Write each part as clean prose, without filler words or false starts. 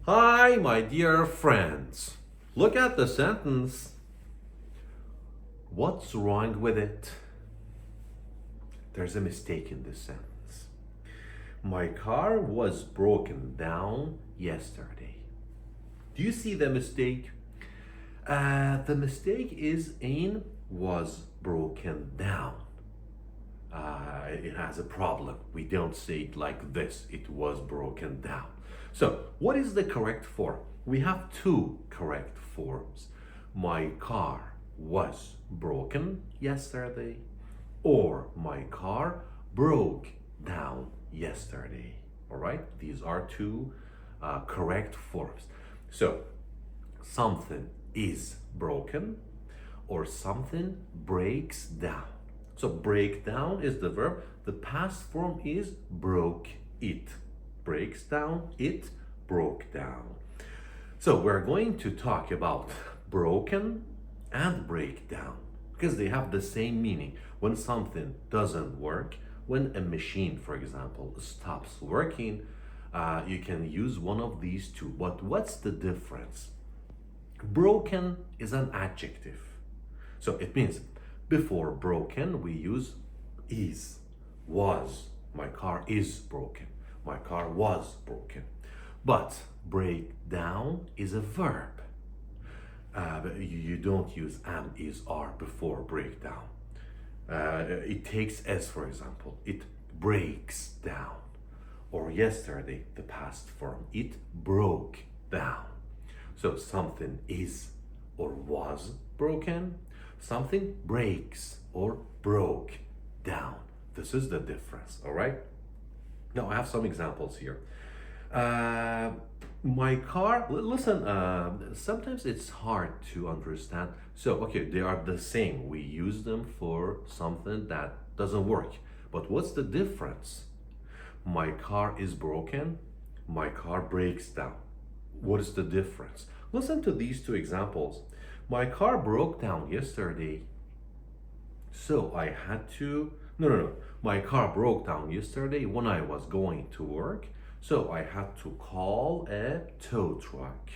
Hi, my dear friends. Look at the sentence. What's wrong with it? There's a mistake in this sentence. My car was broken down yesterday. Do you see the mistake? The mistake is in was broken down. It has a problem. We don't say it like this. It was broken down. So, what is the correct form? We have two correct forms. My car was broken yesterday, or my car broke down yesterday. All right? These are two correct forms. So, something is broken or something breaks down. So break down is the verb. The past form is broke it. Breaks down, it broke down. So we're going to talk about broken and breakdown because they have the same meaning. When something doesn't work, when a machine, for example, stops working, you can use one of these two. But what's the difference? Broken is an adjective. So it means before broken, we use is, was. My car is broken. My car was broken. But break down is a verb. You don't use am, is, are before breakdown. It takes as, for example. It breaks down. Or yesterday, the past form. It broke down. So something is or was broken. Something breaks or broke down. This is the difference, all right? Now, I have some examples here. My car, listen, sometimes it's hard to understand. So, okay, they are the same. We use them for something that doesn't work. But what's the difference? My car is broken. My car breaks down. What is the difference? Listen to these two examples. My car broke down yesterday, so I had to. No. My car broke down yesterday when I was going to work, so I had to call a tow truck.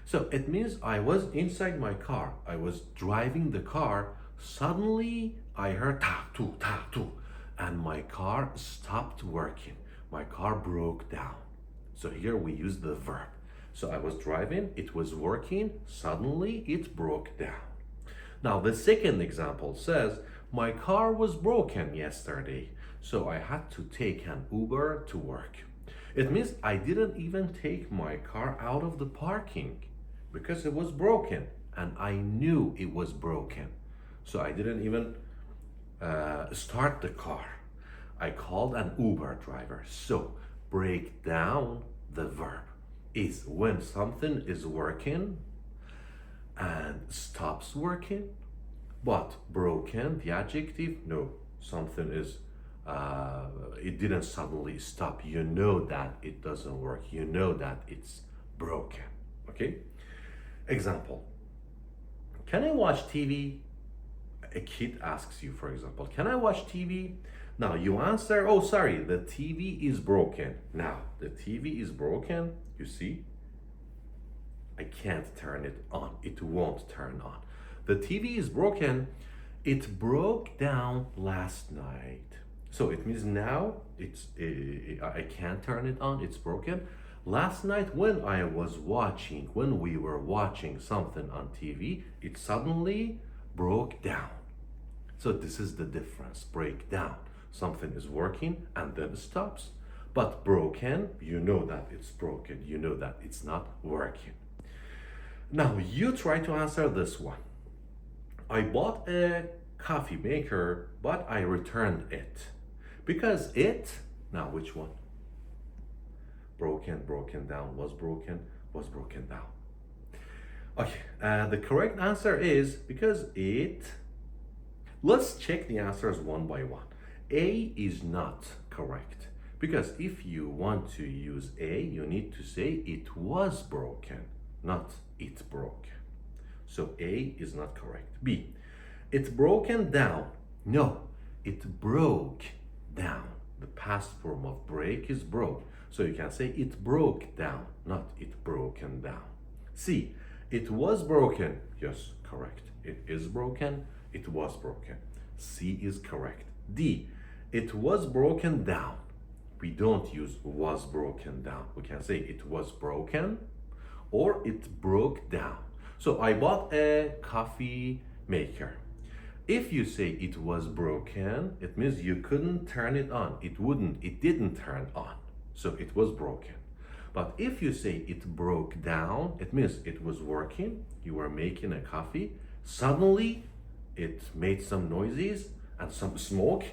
So it means I was inside my car. I was driving the car. Suddenly, I heard ta tu, and my car stopped working. My car broke down. So here we use the verb. So I was driving, it was working, suddenly it broke down. Now the second example says, my car was broken yesterday, so I had to take an Uber to work. It means I didn't even take my car out of the parking because it was broken and I knew it was broken. So I didn't even start the car. I called an Uber driver. So break down, the verb is when something is working and stops working, but broken, the adjective, no, something is, it didn't suddenly stop. You know that it doesn't work. You know that it's broken, okay? Example, can I watch TV? A kid asks you, for example, can I watch TV? Now you answer, oh, sorry, the TV is broken. Now, the TV is broken, you see? I can't turn it on. It won't turn on. The TV is broken. It broke down last night. So it means now I can't turn it on. It's broken. Last night when we were watching something on TV, it suddenly broke down. So this is the difference, break down. Something is working and then stops. But broken, you know that it's broken. You know that it's not working. Now you try to answer this one. I bought a coffee maker, but I returned it. Because now which one? Broken down, was broken down. Okay, the correct answer is because let's check the answers one by one. A is not correct because if you want to use A, you need to say it was broken, not it broke. So A is not correct. B, it's broken down. No, it broke down. The past form of break is broke. So you can say it broke down, not it broken down. C, it was broken. Yes, correct. It is broken. It was broken. C is correct. D, it was broken down. We don't use was broken down. We can say it was broken or it broke down. So I bought a coffee maker. If you say it was broken, it means you couldn't turn it on. It didn't turn on. So it was broken. But if you say it broke down, it means it was working. You were making a coffee. Suddenly, it made some noises and some smoke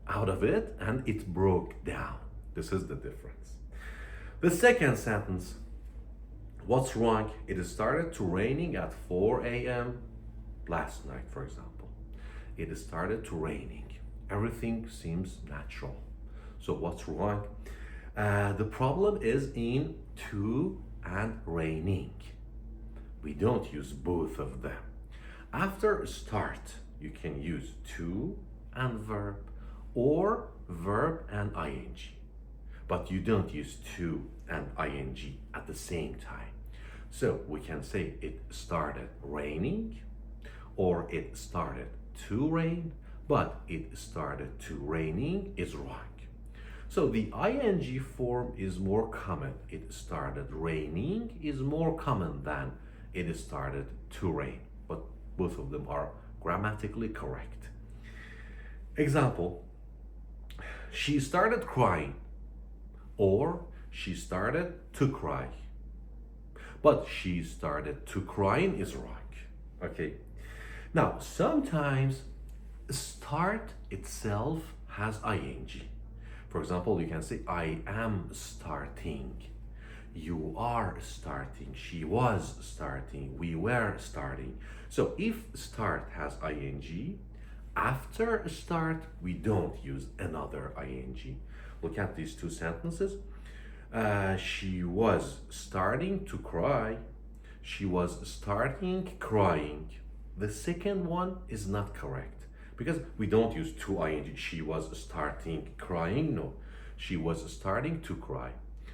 out of it, and it broke down. This is the difference. The second sentence, what's wrong? It started to raining at 4 a.m. last night, for example. It started to raining. Everything seems natural. So what's wrong? The problem is in to and raining. We don't use both of them. After start, you can use to and verb or verb and ing. But you don't use to and ing at the same time. So we can say it started raining or it started to rain, but it started to raining is wrong. So the ing form is more common. It started raining is more common than it started to rain, but both of them are grammatically correct. Example, she started crying or she started to cry. But she started to crying is wrong. Okay. Now, sometimes start itself has ing. For example, you can say, I am starting. You are starting. She was starting. We were starting. So if start has ing, after start, we don't use another ing. Look at these two sentences. She was starting to cry. She was starting crying. The second one is not correct because we don't use to ing. She was starting crying. No, she was starting to cry.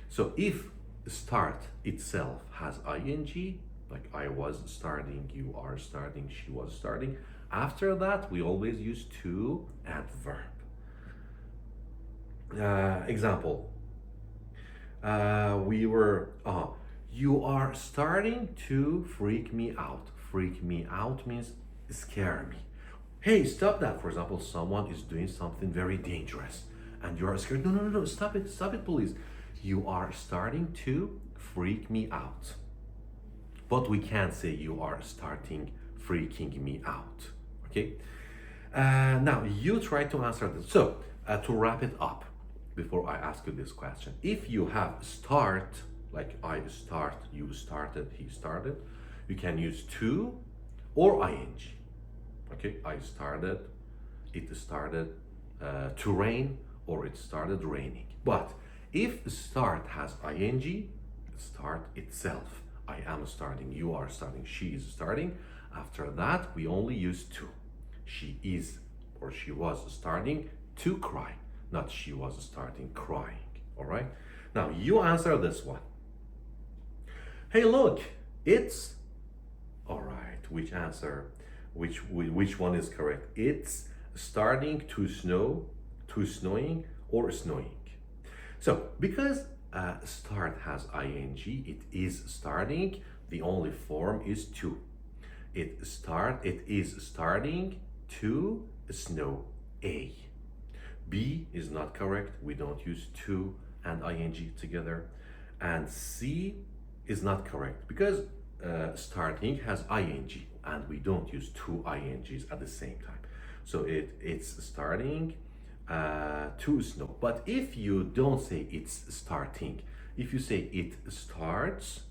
So if start itself has ing, like I was starting, you are starting, she was starting, after that we always use to and verb. Example, you are starting to freak me out. Freak me out means scare me. Hey, stop that. For example, someone is doing something very dangerous and you are scared. No, stop it, please. You are starting to freak me out. But we can't say you are starting freaking me out. Okay? Now, you try to answer this. So, to wrap it up, before I ask you this question, if you have start, like I start, you started, he started, you can use to or ing. Okay, I started, it started to rain, or it started raining. But if start has ing, start itself. I am starting, you are starting, she is starting. After that, we only use to. She is or she was starting to cry, not she was starting crying. All right? Now you answer this one. Hey, look, it's all right. Which answer? Which one is correct? It's starting to snow, to snowing, or snowing. So because start has ing, it is starting. The only form is to. It is starting to snow. A. B is not correct. We don't use to and ing together. And C is not correct because starting has ing and we don't use two ings at the same time. So it's starting to snow. But if you don't say it's starting, if you say it starts,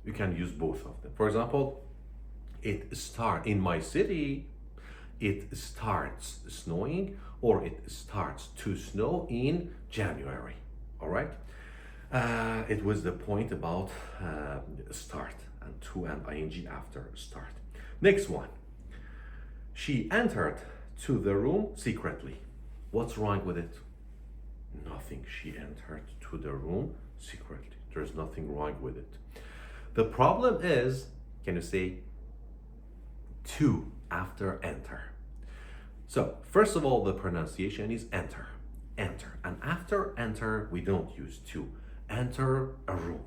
you can use both of them. For example, in my city, it starts snowing, or it starts to snow in January. All right. It was the point about start and to and ing after start. Next one. She entered to the room secretly. What's wrong with it? Nothing. She entered to the room secretly. There's nothing wrong with it. The problem is, can you say to after enter? So, first of all, the pronunciation is enter, enter. And after enter, we don't use to. Enter a room.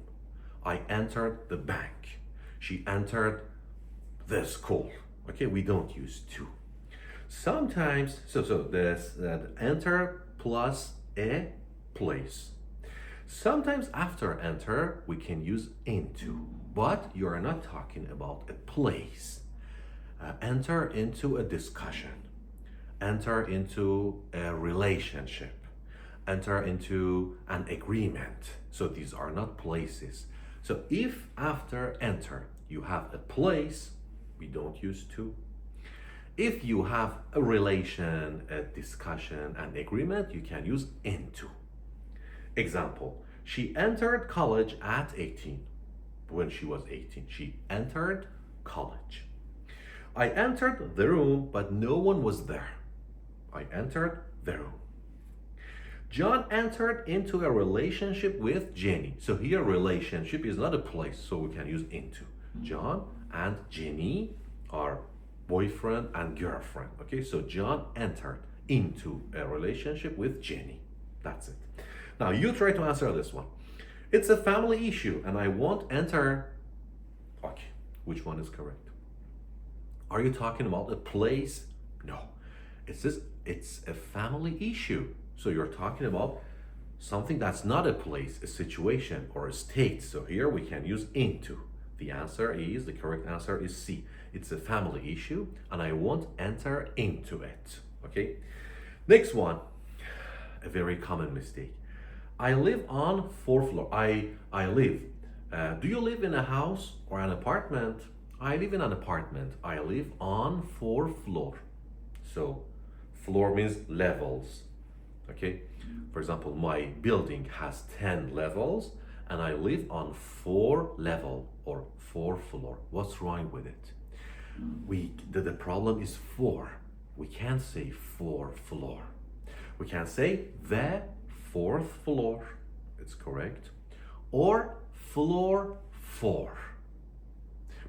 I entered the bank. She entered the school. Okay, we don't use to. Sometimes, so this enter plus a place. Sometimes after enter, we can use into, but you are not talking about a place. Enter into a discussion, enter into a relationship, enter into an agreement. So these are not places. So if after enter you have a place, we don't use to. If you have a relation, a discussion, an agreement, you can use into. Example, she entered college at 18. When she was 18, she entered college. I entered the room, but no one was there. I entered the room. John entered into a relationship with Jenny. So here relationship is not a place, so we can use into. John and Jenny are boyfriend and girlfriend. Okay, so John entered into a relationship with Jenny. That's it. Now you try to answer this one. It's a family issue and I won't enter. Okay, which one is correct? Are you talking about a place? No. It's a family issue. So you're talking about something that's not a place, a situation, or a state. So here we can use into. The correct answer is C. It's a family issue and I won't enter into it. Okay? Next one, a very common mistake. I live on 4th floor. I live. Do you live in a house or an apartment? I live in an apartment. I live on 4th floor. So floor means levels. Okay? For example, my building has 10 levels and I live on 4 level or 4th floor. What's wrong with it? The problem is 4. We can't say 4th floor. We can say the 4th floor. It's correct. Or floor 4.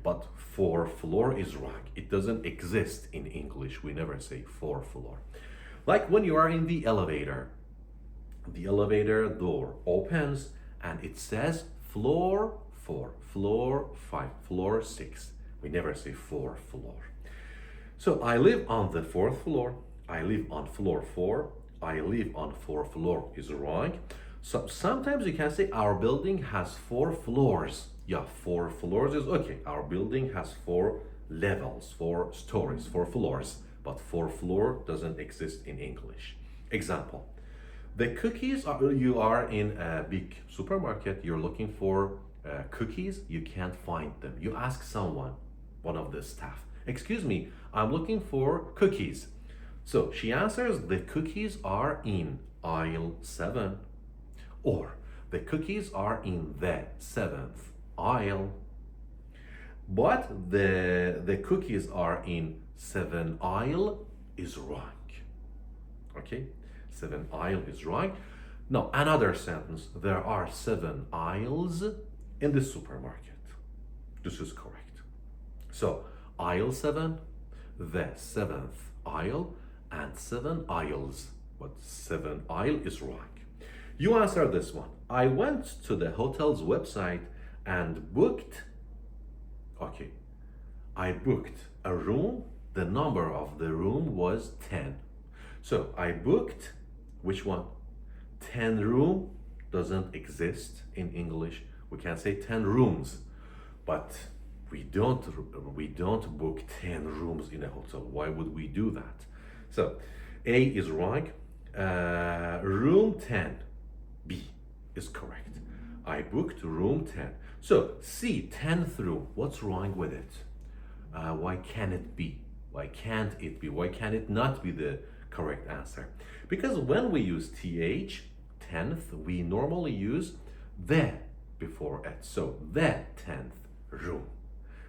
But 4th floor is wrong. It doesn't exist in English. We never say 4th floor. Like when you are in the elevator door opens and it says floor 4, floor 5, floor 6. We never say 4th floor. So I live on the 4th floor. I live on floor 4. I live on 4th floor is wrong. So sometimes you can say our building has 4 floors. Yeah, 4 floors is okay. Our building has 4 levels, 4 stories, 4 floors. But 4th floor doesn't exist in English. Example, the cookies you are in a big supermarket, you're looking for cookies, you can't find them. You ask someone, one of the staff, excuse me, I'm looking for cookies. So she answers, the cookies are in aisle 7, or the cookies are in the 7th aisle. But the cookies are in 7 aisle is wrong. Okay, 7 aisle is wrong. Now another sentence, there are 7 aisles in the supermarket. This is correct. So aisle 7, the 7th aisle, and 7 aisles. But 7 aisle is wrong. You answer this one. I went to the hotel's website and booked. Okay, I booked a room. The number of the room was 10. So I booked, which one? 10 room doesn't exist in English. We can say 10 rooms, but we don't book 10 rooms in a hotel. Why would we do that? So A is wrong. Room 10, B is correct. I booked room 10. So C, 10th room, what's wrong with it? Why can't it be? Why can't it be? Why can it not be the correct answer? Because when we use th, 10th, we normally use the before it. So the 10th room.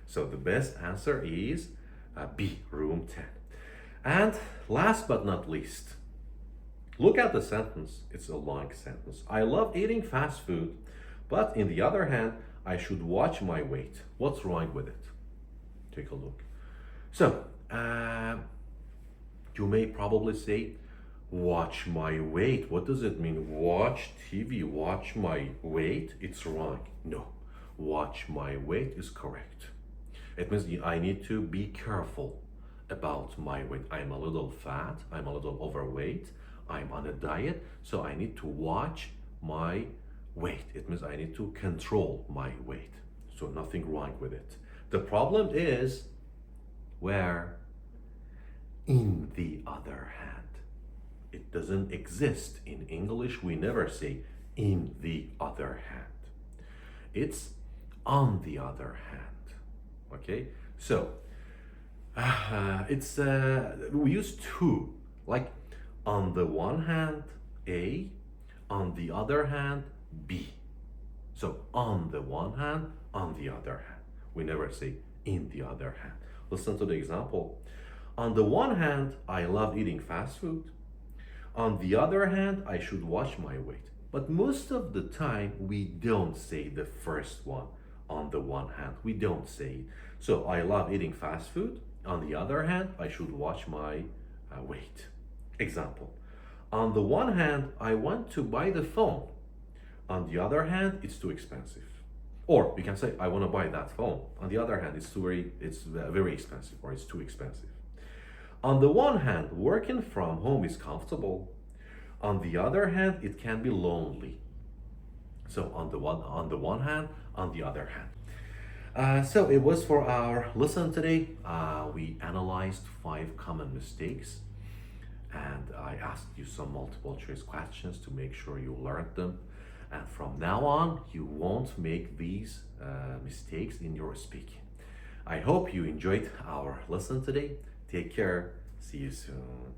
So the best answer is B, room 10. And last but not least, Look at the sentence. It's a long sentence. I love eating fast food, but in the other hand, I should watch my weight. What's wrong with it? Take a look. So, you may probably say, watch my weight. What does it mean? Watch TV, watch my weight? It's wrong. No, watch my weight is correct. It means I need to be careful about my weight. I'm a little fat, I'm a little overweight, I'm on a diet, so I need to watch my weight. It means I need to control my weight. So nothing wrong with it. The problem is where, in the other hand, it doesn't exist in English. We never say in the other hand. It's on the other hand. Okay? So, we use to, like on the one hand, A, on the other hand, B. So, on the one hand, on the other hand. We never say in the other hand. Listen to the example. On the one hand, I love eating fast food. On the other hand, I should watch my weight. But most of the time, we don't say the first one. On the one hand, we don't say it. So I love eating fast food. On the other hand, I should watch my weight. Example. On the one hand, I want to buy the phone. On the other hand, it's too expensive. Or we can say, I want to buy that phone. On the other hand, it's very expensive, or it's too expensive. On the one hand, working from home is comfortable. On the other hand, it can be lonely. So on the one hand, on the other hand. So it was for our lesson today. We analyzed 5 common mistakes, and I asked you some multiple choice questions to make sure you learned them. And from now on, you won't make these mistakes in your speaking. I hope you enjoyed our lesson today. Take care. See you soon.